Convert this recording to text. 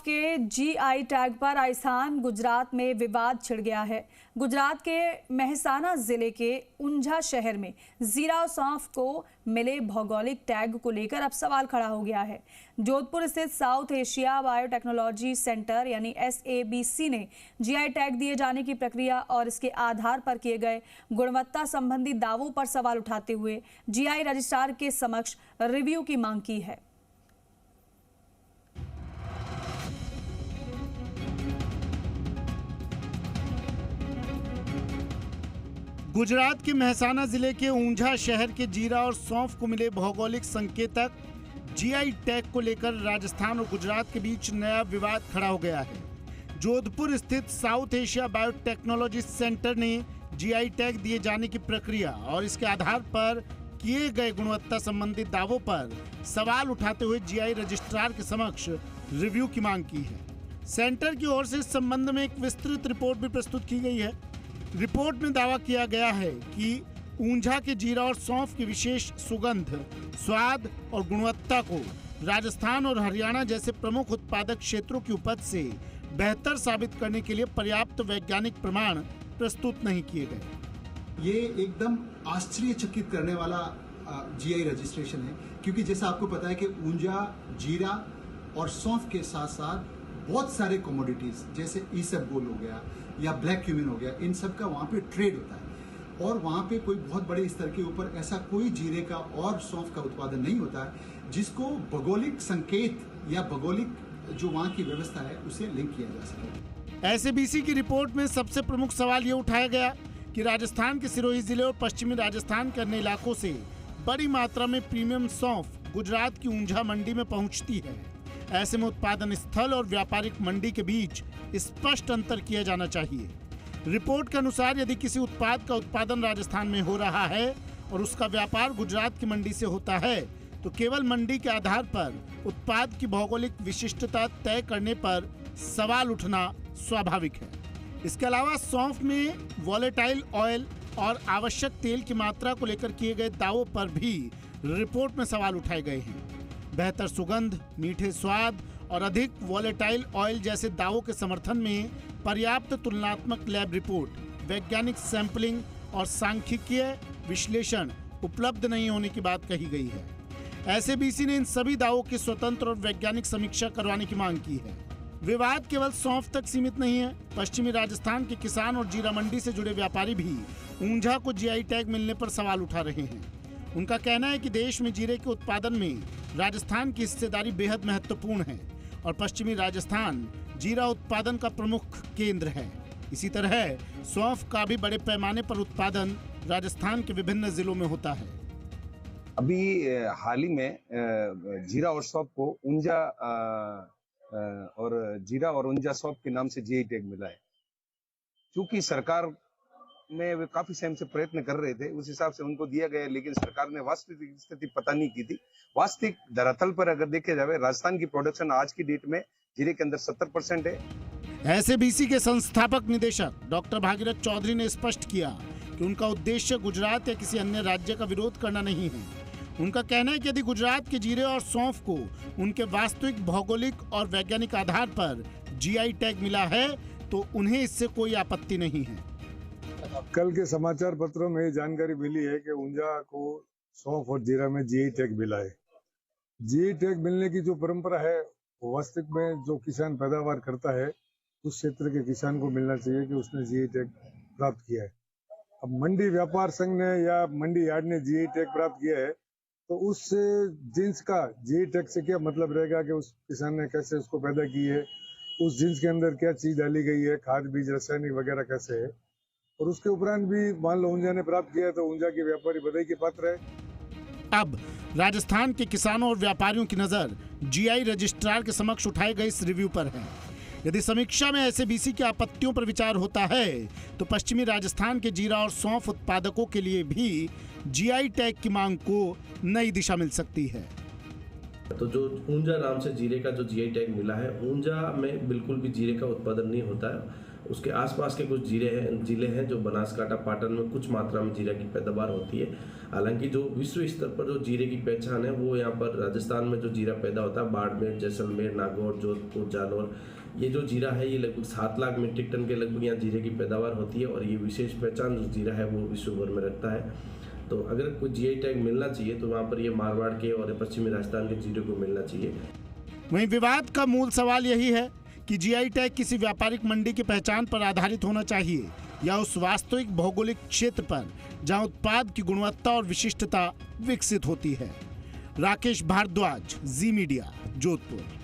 के GI tag पर राजस्थान गुजरात में विवाद छिड़ गया है। गुजरात के मेहसाना जिले के ऊंझा शहर में जीरा और सौंफ को मिले भौगोलिक टैग को लेकर अब सवाल खड़ा हो गया है। जोधपुर स्थित साउथ एशिया बायोटेक्नोलॉजी सेंटर यानी SABC ने जीआई टैग दिए जाने की प्रक्रिया और इसके आधार पर किए गए गुणवत्ता संबंधी दावों पर सवाल उठाते हुए जीआई रजिस्ट्रार के समक्ष रिव्यू की मांग की है। गुजरात के मेहसाना जिले के ऊंझा शहर के जीरा और सौंफ को मिले भौगोलिक संकेतक जीआई टैग को लेकर राजस्थान और गुजरात के बीच नया विवाद खड़ा हो गया है। जोधपुर स्थित साउथ एशिया बायोटेक्नोलॉजी सेंटर ने जीआई टैग दिए जाने की प्रक्रिया और इसके आधार पर किए गए गुणवत्ता संबंधी दावों पर सवाल उठाते हुए जीआई रजिस्ट्रार के समक्ष रिव्यू की मांग की है। सेंटर की ओर से इस संबंध में एक विस्तृत रिपोर्ट भी प्रस्तुत की गई है। रिपोर्ट में दावा किया गया है कि ऊंझा के जीरा और सौंफ की विशेष सुगंध, स्वाद और गुणवत्ता को राजस्थान और हरियाणा जैसे प्रमुख उत्पादक क्षेत्रों की उपज से बेहतर साबित करने के लिए पर्याप्त वैज्ञानिक प्रमाण प्रस्तुत नहीं किए गए। ये एकदम आश्चर्यचकित करने वाला जीआई रजिस्ट्रेशन है, क्योंकि जैसा आपको पता है कि ऊंझा, जीरा और सौंफ के साथ साथ बहुत सारे कमोडिटीज जैसे ईसबगोल हो गया या ब्लैक क्यूमिन हो गया, इन सब का वहाँ पे ट्रेड होता है और वहाँ पे कोई बहुत बड़े स्तर के ऊपर ऐसा कोई जीरे का और सौंफ का उत्पादन नहीं होता है जिसको भौगोलिक संकेत या भौगोलिक जो वहाँ की व्यवस्था है उसे लिंक किया जा सके। SABC की रिपोर्ट में सबसे प्रमुख सवाल ये उठाया गया कि राजस्थान के सिरोही जिले और पश्चिमी राजस्थान के अन्य इलाकों से बड़ी मात्रा में प्रीमियम सौंफ गुजरात की ऊंझा मंडी में पहुंचती है। ऐसे में उत्पादन स्थल और व्यापारिक मंडी के बीच स्पष्ट अंतर किया जाना चाहिए। रिपोर्ट के अनुसार यदि किसी उत्पाद का उत्पादन राजस्थान में हो रहा है और उसका व्यापार गुजरात की मंडी से होता है तो केवल मंडी के आधार पर उत्पाद की भौगोलिक विशिष्टता तय करने पर सवाल उठना स्वाभाविक है। इसके अलावा सौंफ में वोलेटाइल ऑयल और आवश्यक तेल की मात्रा को लेकर किए गए दावों पर भी रिपोर्ट में सवाल उठाए गए हैं। बेहतर सुगंध, मीठे स्वाद और अधिक वोलेटाइल ऑयल जैसे दावों के समर्थन में पर्याप्त तुलनात्मक लैब रिपोर्ट, वैज्ञानिक सैंपलिंग और सांख्यिकीय विश्लेषण उपलब्ध नहीं होने की बात कही गई है। SABC ने इन सभी दावों की स्वतंत्र और वैज्ञानिक समीक्षा करवाने की मांग की है। विवाद केवल सौंफ तक सीमित नहीं है। पश्चिमी राजस्थान के किसान और जीरा मंडी से जुड़े व्यापारी भी ऊंझा को जीआई टैग मिलने पर सवाल उठा रहे हैं। उनका कहना है कि देश में जीरे के उत्पादन में राजस्थान की हिस्सेदारी बेहद महत्वपूर्ण है और पश्चिमी राजस्थान जीरा उत्पादन का प्रमुख केंद्र है। इसी तरह सौंफ का भी बड़े पैमाने पर उत्पादन राजस्थान के विभिन्न जिलों में होता है। अभी हाल ही में जीरा और सौंफ को ऊंझा और जीरा और ऊंझा सौंफ के नाम से जीआई टैग मिला है। क्योंकि सरकार में वे काफी समय से प्रयत्न कर रहे थे, उस हिसाब से उनको दिया गया, लेकिन सरकार ने वास्तविक स्थिति पता नहीं की थी। वास्तविक धरातल पर अगर देखे जाए, राजस्थान की प्रोडक्शन आज की डेट में जीरे के अंदर 70% है। SABC के संस्थापक निदेशक डॉक्टर भागीरथ चौधरी ने स्पष्ट किया कि उनका उद्देश्य गुजरात या किसी अन्य राज्य का विरोध करना नहीं है। उनका कहना है कि यदि गुजरात के जीरे और सौंफ को उनके वास्तविक भौगोलिक और वैज्ञानिक आधार पर जीआई टैग मिला है तो उन्हें इससे कोई आपत्ति नहीं है। कल के समाचार पत्रों में ये जानकारी मिली है कि ऊंझा को सौंफ और जीरा में जीआई टैग मिला है। जीआई टैग मिलने की जो परंपरा है वो वास्तविक में जो किसान पैदावार करता है उस क्षेत्र के किसान को मिलना चाहिए कि उसने जीआई टैग प्राप्त किया है। अब मंडी व्यापार संघ ने या मंडी यार्ड ने जीआई टैग प्राप्त किया है तो उस जिन्स का जीआई टैग से क्या मतलब रहेगा कि उस किसान ने कैसे उसको पैदा की है, उस जिन्स के अंदर क्या चीज डाली गई है, खाद, बीज, रासायनिक वगैरह कैसे है, और उसके उपरांत भी मान लो ऊंझा ने प्राप्त किया तो ऊंझा के व्यापारी बधाई के पात्र है। अब राजस्थान के किसानों और व्यापारियों की नजर जीआई रजिस्ट्रार के समक्ष उठाए गए इस रिव्यू पर है। यदि समीक्षा में SABC की आपत्तियों पर विचार होता है तो पश्चिमी राजस्थान के जीरा और सौंफ उत्पादकों के लिए भी जीआई टैग की मांग को नई दिशा मिल सकती है। तो जो ऊंजा नाम से जीरे का जो जीआई टैग मिला है, ऊंजा में बिल्कुल भी जीरे का उत्पादन नहीं होता है। उसके आसपास के कुछ जिले हैं जो बनासकांठा, पाटन में कुछ मात्रा में जीरे की पैदावार होती है। हालांकि जो विश्व स्तर पर जो जीरे की पहचान है वो यहाँ पर राजस्थान में जो जीरा पैदा होता है, बाड़मेर, जैसलमेर, नागौर, जोधपुर, जालौर, ये जो जीरा है ये लगभग 7 लाख मीट्रिक टन के लगभग यहाँ जीरे की पैदावार होती है और ये विशेष पहचान जो जीरा है वो विश्व भर में रखता है। तो अगर कोई जीआई टैग मिलना चाहिए तो वहाँ पर ये मारवाड़ के और पश्चिमी राजस्थान के जीरे को मिलना चाहिए। वहीं विवाद का मूल सवाल यही है कि जीआई टैग किसी व्यापारिक मंडी की पहचान पर आधारित होना चाहिए या उस वास्तविक भौगोलिक क्षेत्र पर जहां उत्पाद की गुणवत्ता और विशिष्टता विकसित होती है। राकेश भारद्वाज, जी मीडिया, जोधपुर।